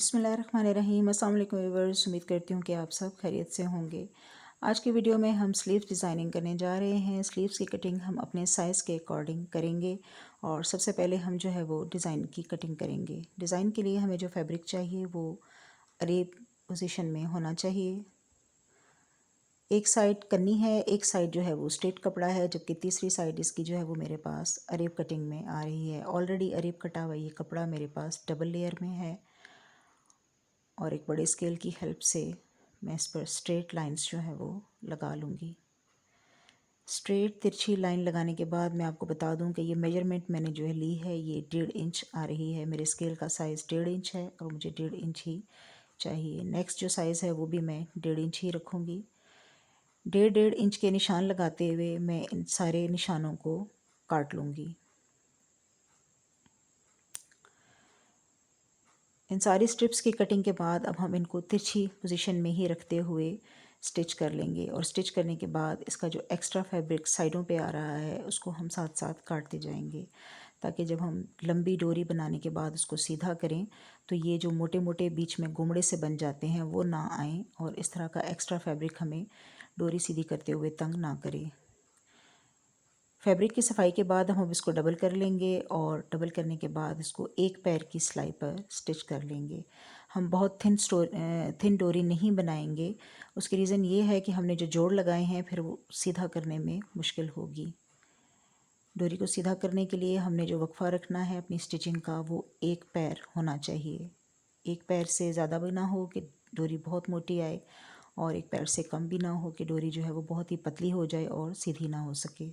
बिस्मिल्लाहिर्रहमानिर्रहीम। अस्सलाम वालेकुम व्यूअर्स, उम्मीद करती हूँ कि आप सब खैरियत से होंगे। आज के वीडियो में हम स्लीव्स डिज़ाइनिंग करने जा रहे हैं। स्लीव्स की कटिंग हम अपने साइज़ के अकॉर्डिंग करेंगे और सबसे पहले हम जो है वो डिज़ाइन की कटिंग करेंगे। डिज़ाइन के लिए हमें जो फैब्रिक चाहिए वो अरेब पोजीशन में होना चाहिए। एक साइड कन्नी है, एक साइड जो है वो स्ट्रेट कपड़ा है, जबकि तीसरी साइड इसकी जो है वो मेरे पास अरेब कटिंग में आ रही है। ऑलरेडी अरेब कटा हुआ ये कपड़ा मेरे पास डबल लेयर में है और एक बड़े स्केल की हेल्प से मैं इस पर स्ट्रेट लाइंस जो है वो लगा लूँगी। स्ट्रेट तिरछी लाइन लगाने के बाद मैं आपको बता दूं कि ये मेजरमेंट मैंने जो है ली है ये 1.5 इंच आ रही है। मेरे स्केल का साइज़ 1.5 इंच है और मुझे 1.5 इंच ही चाहिए। नेक्स्ट जो साइज़ है वो भी मैं 1.5 इंच ही रखूँगी। 1.5 इंच के निशान लगाते हुए मैं इन सारे निशानों को काट लूँगी। इन सारी स्ट्रिप्स की कटिंग के बाद अब हम इनको तिरछी पोजीशन में ही रखते हुए स्टिच कर लेंगे और स्टिच करने के बाद इसका जो एक्स्ट्रा फैब्रिक साइडों पे आ रहा है उसको हम साथ साथ काटते जाएंगे, ताकि जब हम लंबी डोरी बनाने के बाद उसको सीधा करें तो ये जो मोटे मोटे बीच में गोमड़े से बन जाते हैं वो ना आएँ और इस तरह का एक्स्ट्रा फैब्रिक हमें डोरी सीधी करते हुए तंग ना करे। फैब्रिक की सफाई के बाद हम इसको डबल कर लेंगे और डबल करने के बाद इसको एक पैर की सिलाई पर स्टिच कर लेंगे। हम बहुत थिन डोरी नहीं बनाएंगे। उसकी रीज़न ये है कि हमने जो जोड़ लगाए हैं फिर वो सीधा करने में मुश्किल होगी। डोरी को सीधा करने के लिए हमने जो वक्फा रखना है अपनी स्टिचिंग का वो एक पैर होना चाहिए। एक पैर से ज़्यादा भी ना हो कि डोरी बहुत मोटी आए और एक पैर से कम भी ना हो कि डोरी जो है वो बहुत ही पतली हो जाए और सीधी ना हो सके।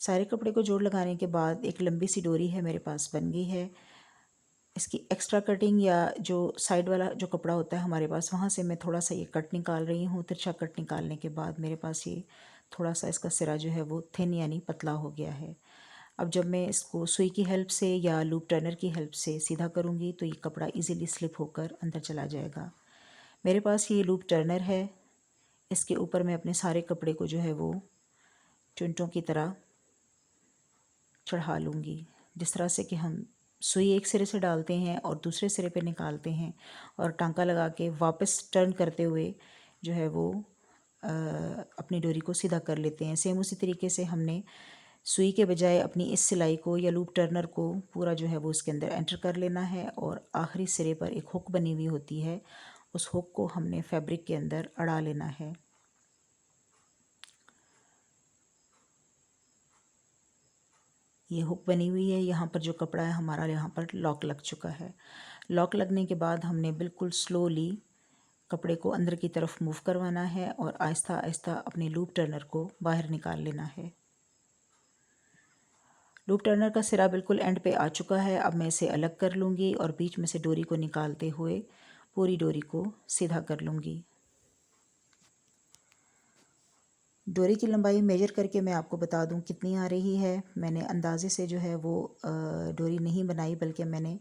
सारे कपड़े को जोड़ लगाने के बाद एक लंबी सी डोरी है मेरे पास बन गई है। इसकी एक्स्ट्रा कटिंग या जो साइड वाला जो कपड़ा होता है हमारे पास वहाँ से मैं थोड़ा सा ये कट निकाल रही हूँ। तिरछा कट निकालने के बाद मेरे पास ये थोड़ा सा इसका सिरा जो है वो थिन यानी पतला हो गया है। अब जब मैं इसको सुई की हेल्प से या लूप टर्नर की हेल्प से सीधा करूँगी तो ये कपड़ा ईज़िली स्लिप होकर अंदर चला जाएगा। मेरे पास ये लूप टर्नर है। इसके ऊपर मैं अपने सारे कपड़े को जो है वो चुनटों की तरह चढ़ा लूँगी, जिस तरह से कि हम सुई एक सिरे से डालते हैं और दूसरे सिरे पे निकालते हैं और टांका लगा के वापस टर्न करते हुए जो है वो अपनी डोरी को सीधा कर लेते हैं। सेम उसी तरीके से हमने सुई के बजाय अपनी इस सिलाई को या लूप टर्नर को पूरा जो है वो उसके अंदर एंटर कर लेना है और आखिरी सिरे पर एक हुक बनी हुई होती है, उस हुक को हमने फैब्रिक के अंदर अड़ा लेना है। ये हुक बनी हुई है, यहाँ पर जो कपड़ा है हमारा यहाँ पर लॉक लग चुका है। लॉक लगने के बाद हमने बिल्कुल स्लोली कपड़े को अंदर की तरफ मूव करवाना है और आहिस्ता आहिस्ता अपने लूप टर्नर को बाहर निकाल लेना है। लूप टर्नर का सिरा बिल्कुल एंड पे आ चुका है। अब मैं इसे अलग कर लूँगी और बीच में से डोरी को निकालते हुए पूरी डोरी को सीधा कर लूँगी। डोरी की लंबाई मेजर करके मैं आपको बता दूं कितनी आ रही है। मैंने अंदाज़े से जो है वो डोरी नहीं बनाई, बल्कि मैंने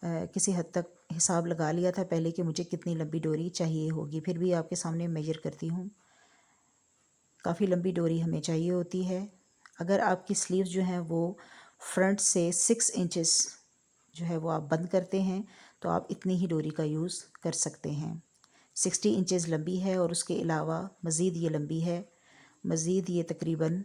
किसी हद तक हिसाब लगा लिया था पहले कि मुझे कितनी लंबी डोरी चाहिए होगी। फिर भी आपके सामने मेजर करती हूँ। काफ़ी लंबी डोरी हमें चाहिए होती है। अगर आपकी स्लीव्स जो हैं वो फ्रंट से 6 इंचेस जो है वो आप बंद करते हैं तो आप इतनी ही डोरी का यूज़ कर सकते हैं। 60 इंचेस लंबी है और उसके अलावा मज़ीद ये लंबी है। मज़ीद ये तकरीबन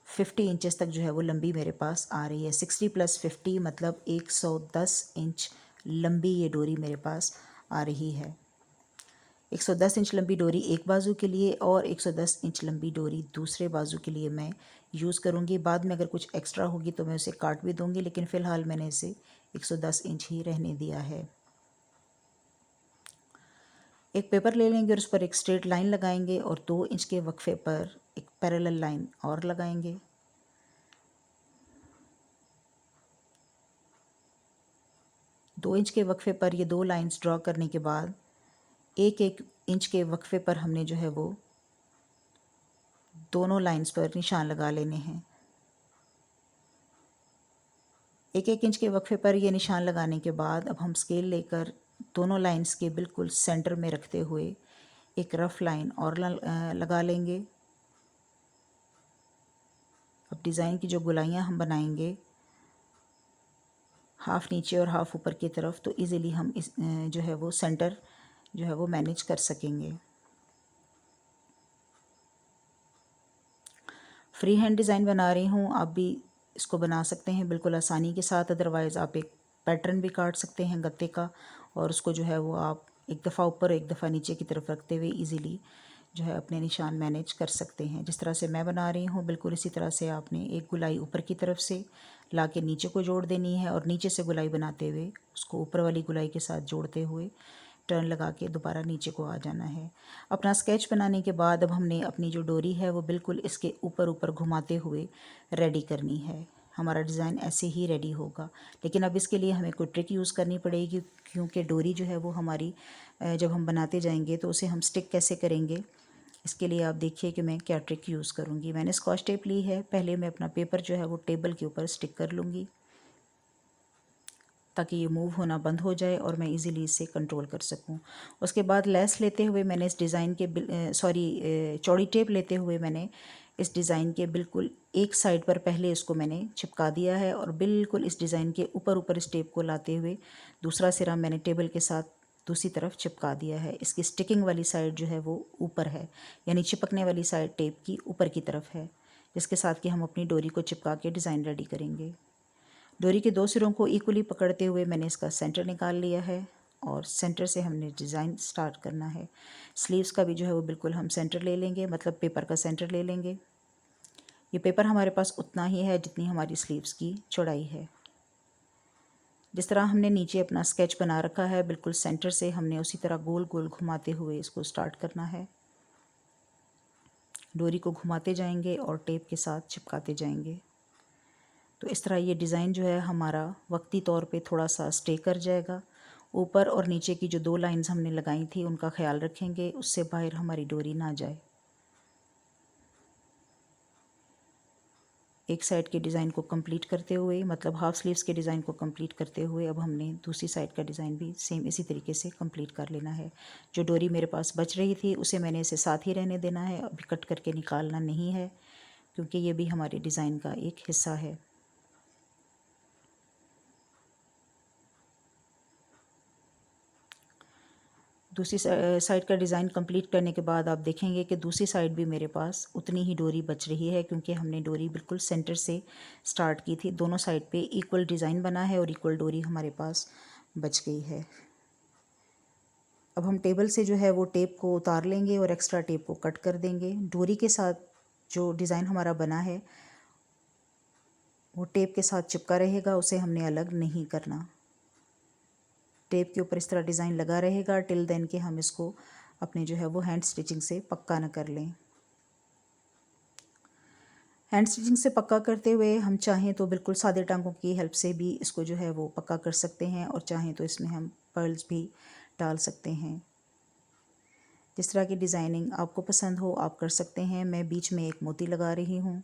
50 इंचेस तक जो है वो लंबी मेरे पास आ रही है। 60 + 50 मतलब 110 इंच लंबी ये डोरी मेरे पास आ रही है। 110 इंच लंबी डोरी एक बाजू के लिए और 110 इंच लंबी डोरी दूसरे बाजू के लिए मैं यूज़ करूँगी। बाद में अगर कुछ एक्स्ट्रा होगी तो मैं उसे काट भी दूँगी, लेकिन फ़िलहाल मैंने इसे 110 इंच ही रहने दिया है। एक पेपर ले लेंगे और उस पर एक स्ट्रेट लाइन लगाएंगे और 2 इंच के वक्फे पर एक पैरेलल लाइन और लगाएंगे। दो इंच के वक्फे पर ये 2 लाइंस ड्रॉ करने के बाद एक एक इंच के वक्फे पर हमने जो है वो दोनों लाइंस पर निशान लगा लेने हैं। एक एक इंच के वक्फे पर ये निशान लगाने के बाद अब हम स्केल लेकर दोनों लाइंस के बिल्कुल सेंटर में रखते हुए एक रफ़ लाइन और लगा लेंगे। अब डिज़ाइन की जो गोलाइयाँ हम बनाएंगे हाफ़ नीचे और हाफ़ ऊपर की तरफ, तो इजीली हम इस जो है वो सेंटर जो है वो मैनेज कर सकेंगे। फ्री हैंड डिज़ाइन बना रही हूँ, आप भी इसको बना सकते हैं बिल्कुल आसानी के साथ। अदरवाइज़ आप एक पैटर्न भी काट सकते हैं गत्ते का, और उसको जो है वो आप एक दफ़ा ऊपर एक दफ़ा नीचे की तरफ रखते हुए इजीली जो है अपने निशान मैनेज कर सकते हैं। जिस तरह से मैं बना रही हूँ बिल्कुल इसी तरह से आपने एक गुलाई ऊपर की तरफ से ला के नीचे को जोड़ देनी है, और नीचे से गुलाई बनाते हुए उसको ऊपर वाली गुलाई के साथ जोड़ते हुए टर्न लगा के दोबारा नीचे को आ जाना है। अपना स्केच बनाने के बाद अब हमने अपनी जो डोरी है वो बिल्कुल इसके ऊपर ऊपर घुमाते हुए रेडी करनी है। हमारा डिज़ाइन ऐसे ही रेडी होगा, लेकिन अब इसके लिए हमें कोई ट्रिक यूज़ करनी पड़ेगी, क्योंकि डोरी जो है वो हमारी जब हम बनाते जाएंगे तो उसे हम स्टिक कैसे करेंगे। इसके लिए आप देखिए कि मैं क्या ट्रिक यूज़ करूँगी। मैंने स्कॉच टेप ली है, पहले मैं अपना पेपर जो है वो टेबल के ऊपर स्टिक कर लूँगी ताकि ये मूव होना बंद हो जाए और मैं इजीली इसे कंट्रोल कर सकूं। उसके बाद लेस लेते हुए मैंने इस डिज़ाइन के चौड़ी टेप लेते हुए मैंने इस डिज़ाइन के बिल्कुल एक साइड पर पहले इसको मैंने चिपका दिया है, और बिल्कुल इस डिज़ाइन के ऊपर ऊपर इस टेप को लाते हुए दूसरा सिरा मैंने टेबल के साथ दूसरी तरफ चिपका दिया है। इसकी स्टिकिंग वाली साइड जो है वो ऊपर है, यानी चिपकने वाली साइड टेप की ऊपर की तरफ है, जिसके साथ कि हम अपनी डोरी को चिपका के डिज़ाइन रेडी करेंगे। डोरी के दो सिरों को इक्वली पकड़ते हुए मैंने इसका सेंटर निकाल लिया है, और सेंटर से हमने डिज़ाइन स्टार्ट करना है। स्लीव्स का भी जो है वो बिल्कुल हम सेंटर ले लेंगे, मतलब पेपर का सेंटर ले लेंगे। ये पेपर हमारे पास उतना ही है जितनी हमारी स्लीव्स की चौड़ाई है। जिस तरह हमने नीचे अपना स्केच बना रखा है बिल्कुल सेंटर से हमने उसी तरह गोल गोल घुमाते हुए इसको स्टार्ट करना है। डोरी को घुमाते जाएंगे और टेप के साथ चिपकाते जाएंगे। तो इस तरह ये डिज़ाइन जो है हमारा वक्ती तौर पे थोड़ा सा स्टे कर जाएगा। ऊपर और नीचे की जो दो लाइंस हमने लगाई थी उनका ख्याल रखेंगे, उससे बाहर हमारी डोरी ना जाए। एक साइड के डिज़ाइन को कंप्लीट करते हुए, मतलब हाफ स्लीव्स के डिज़ाइन को कंप्लीट करते हुए, अब हमने दूसरी साइड का डिज़ाइन भी सेम इसी तरीके से कंप्लीट कर लेना है। जो डोरी मेरे पास बच रही थी उसे मैंने इसे साथ ही रहने देना है, अभी कट करके निकालना नहीं है, क्योंकि ये भी हमारे डिज़ाइन का एक हिस्सा है। दूसरी साइड का डिज़ाइन कंप्लीट करने के बाद आप देखेंगे कि दूसरी साइड भी मेरे पास उतनी ही डोरी बच रही है, क्योंकि हमने डोरी बिल्कुल सेंटर से स्टार्ट की थी। दोनों साइड पे इक्वल डिज़ाइन बना है और इक्वल डोरी हमारे पास बच गई है। अब हम टेबल से जो है वो टेप को उतार लेंगे और एक्स्ट्रा टेप को कट कर देंगे। डोरी के साथ जो डिज़ाइन हमारा बना है वो टेप के साथ चिपका रहेगा, उसे हमने अलग नहीं करना। टेप के ऊपर इस तरह डिज़ाइन लगा रहेगा टिल देन कि हम इसको अपने जो है वो हैंड स्टिचिंग से पक्का न कर लें। हैंड स्टिचिंग से पक्का करते हुए हम चाहें तो बिल्कुल सादे टांकों की हेल्प से भी इसको जो है वो पक्का कर सकते हैं, और चाहें तो इसमें हम पर्ल्स भी डाल सकते हैं। जिस तरह की डिज़ाइनिंग आपको पसंद हो आप कर सकते हैं। मैं बीच में एक मोती लगा रही हूँ।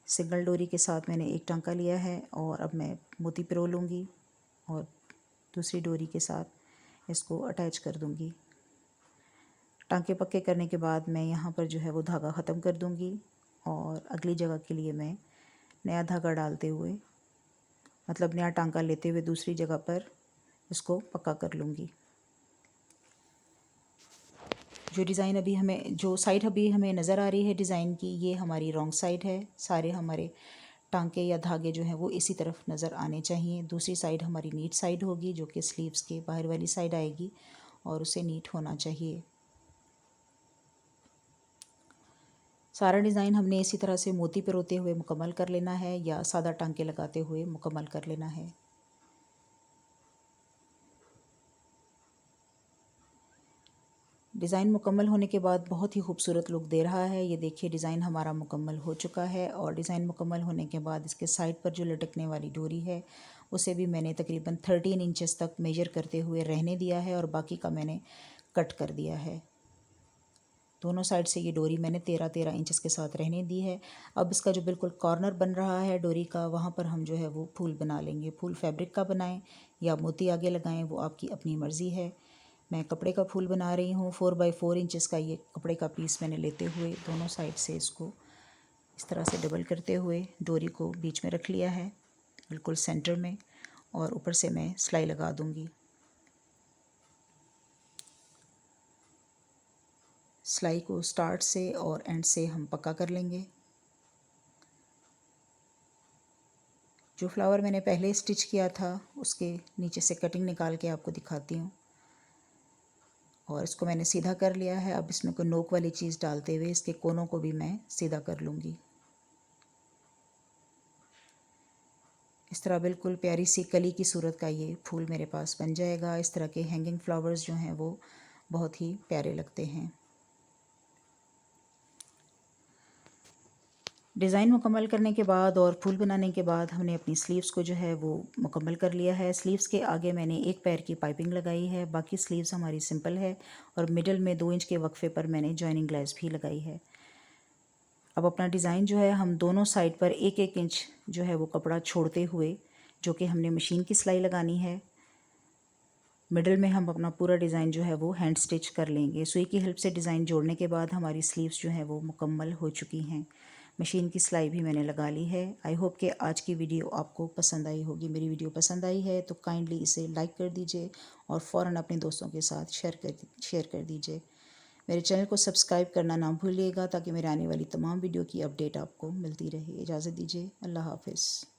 सिंगल डोरी के साथ मैंने एक टांका लिया है और अब मैं मोती पिरो लूँगी और दूसरी डोरी के साथ इसको अटैच कर दूँगी। टांके पक्के करने के बाद मैं यहाँ पर जो है वो धागा ख़त्म कर दूँगी, और अगली जगह के लिए मैं नया धागा डालते हुए, मतलब नया टांका लेते हुए दूसरी जगह पर इसको पक्का कर लूँगी। जो साइड अभी हमें नज़र आ रही है डिज़ाइन की, ये हमारी रॉन्ग साइड है। सारे हमारे टांके या धागे जो हैं वो इसी तरफ नज़र आने चाहिए। दूसरी साइड हमारी नीट साइड होगी, जो कि स्लीव्स के बाहर वाली साइड आएगी, और उसे नीट होना चाहिए। सारा डिज़ाइन हमने इसी तरह से मोती पिरोते हुए मुकम्मल कर लेना है, या सादा टांके लगाते हुए मुकम्मल कर लेना है। डिज़ाइन मुकम्मल होने के बाद बहुत ही खूबसूरत लुक दे रहा है। ये देखिए डिज़ाइन हमारा मुकम्मल हो चुका है, और डिज़ाइन मुकम्मल होने के बाद इसके साइड पर जो लटकने वाली डोरी है उसे भी मैंने तकरीबन 13 इंचेस तक मेजर करते हुए रहने दिया है, और बाकी का मैंने कट कर दिया है। दोनों साइड से ये डोरी मैंने 13-13 इंचेस के साथ रहने दी है। अब इसका जो बिल्कुल कॉर्नर बन रहा है डोरी का, वहाँ पर हम जो है वो फूल बना लेंगे। फूल फैब्रिक का बनाएं या मोती आगे लगाएं, वो आपकी अपनी मर्ज़ी है। मैं कपड़े का फूल बना रही हूँ। 4 बाई 4 इंचेस का ये कपड़े का पीस मैंने लेते हुए दोनों साइड से इसको इस तरह से डबल करते हुए डोरी को बीच में रख लिया है, बिल्कुल सेंटर में, और ऊपर से मैं सिलाई लगा दूंगी। सिलाई को स्टार्ट से और एंड से हम पक्का कर लेंगे। जो फ्लावर मैंने पहले स्टिच किया था उसके नीचे से कटिंग निकाल के आपको दिखाती हूँ। और इसको मैंने सीधा कर लिया है। अब इसमें कोई नोक वाली चीज़ डालते हुए इसके कोनों को भी मैं सीधा कर लूँगी। इस तरह बिल्कुल प्यारी सी कली की सूरत का ये फूल मेरे पास बन जाएगा। इस तरह के हैंगिंग फ्लावर्स जो हैं वो बहुत ही प्यारे लगते हैं। डिज़ाइन मुकम्मल करने के बाद और फूल बनाने के बाद हमने अपनी स्लीव्स को जो है वो मुकम्मल कर लिया है। स्लीव्स के आगे मैंने एक पैर की पाइपिंग लगाई है, बाकी स्लीव्स हमारी सिंपल है और मिडल में 2 इंच के वक्फे पर मैंने जॉइनिंग ग्लेस भी लगाई है। अब अपना डिज़ाइन जो है हम दोनों साइड पर 1-1 इंच जो है वो कपड़ा छोड़ते हुए, जो कि हमने मशीन की सिलाई लगानी है, मिडल में हम अपना पूरा डिज़ाइन जो है वो हैंड स्टिच कर लेंगे। सुई की हेल्प से डिज़ाइन जोड़ने के बाद हमारी स्लीव्स जो हैं वो मुकम्मल हो चुकी हैं। मशीन की सिलाई भी मैंने लगा ली है। आई होप कि आज की वीडियो आपको पसंद आई होगी। मेरी वीडियो पसंद आई है तो काइंडली इसे लाइक कर दीजिए और फ़ौरन अपने दोस्तों के साथ शेयर कर दीजिए। मेरे चैनल को सब्सक्राइब करना ना भूलिएगा ताकि मेरे आने वाली तमाम वीडियो की अपडेट आपको मिलती रहे। इजाज़त दीजिए। अल्लाह हाफ़िज़।